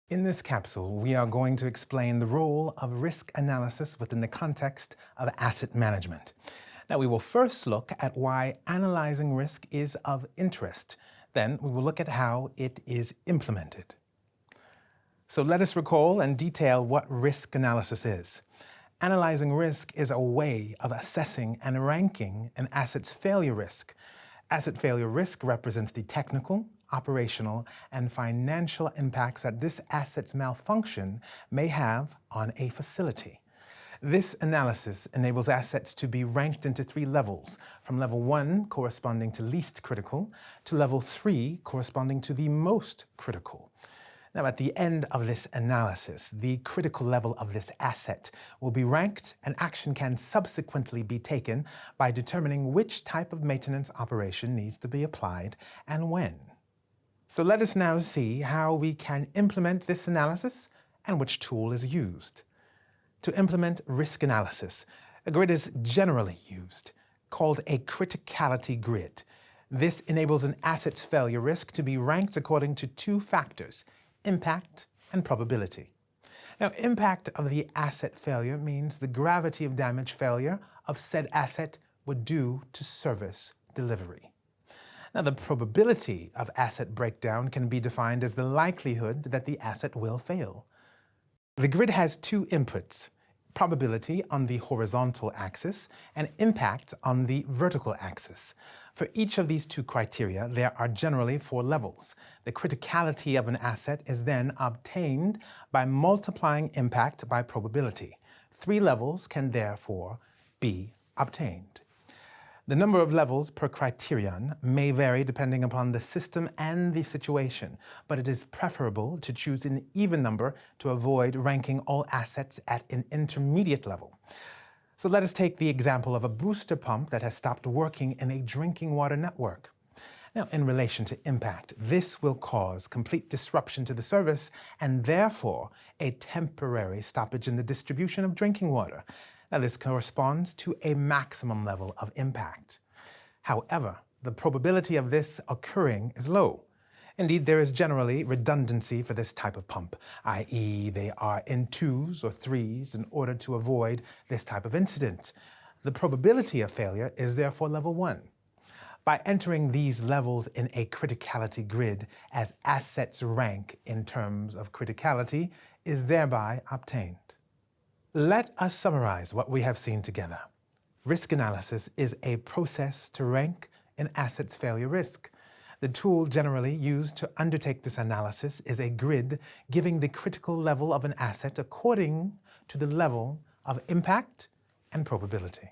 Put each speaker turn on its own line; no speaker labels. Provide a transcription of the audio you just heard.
In this capsule, we are going to explain the role of risk analysis within the context of asset management. Now, we will first look at why analyzing risk is of interest. Then we will look at how it is implemented. So let us recall and detail what risk analysis is. Analyzing risk is a way of assessing and ranking an asset's failure risk. Asset failure risk represents the technical, operational, and financial impacts that this asset's malfunction may have on a facility. This analysis enables assets to be ranked into three levels, from level 1 corresponding to least critical to level 3 corresponding to the most critical. Now, at the end of this analysis, the critical level of this asset will be ranked, and action can subsequently be taken by determining which type of maintenance operation needs to be applied and when. So let us now see how we can implement this analysis and which tool is used. To implement risk analysis, a grid is generally used, called a criticality grid. This enables an asset's failure risk to be ranked according to two factors: impact and probability. Now, impact of the asset failure means the gravity of damage failure of said asset would do to service delivery. Now, the probability of asset breakdown can be defined as the likelihood that the asset will fail. The grid has two inputs: probability on the horizontal axis and impact on the vertical axis. For each of these two criteria, there are generally 4 levels. The criticality of an asset is then obtained by multiplying impact by probability. 3 levels can therefore be obtained. The number of levels per criterion may vary depending upon the system and the situation, but it is preferable to choose an even number to avoid ranking all assets at an intermediate level. So let us take the example of a booster pump that has stopped working in a drinking water network. Now, in relation to impact, this will cause complete disruption to the service and therefore a temporary stoppage in the distribution of drinking water. Now, this corresponds to a maximum level of impact. However, the probability of this occurring is low. Indeed, there is generally redundancy for this type of pump, i.e. they are in 2s or 3s in order to avoid this type of incident. The probability of failure is therefore level 1. By entering these levels in a criticality grid as assets rank in terms of criticality is thereby obtained. Let us summarize what we have seen together. Risk analysis is a process to rank an asset's failure risk. The tool generally used to undertake this analysis is a grid giving the critical level of an asset according to the level of impact and probability.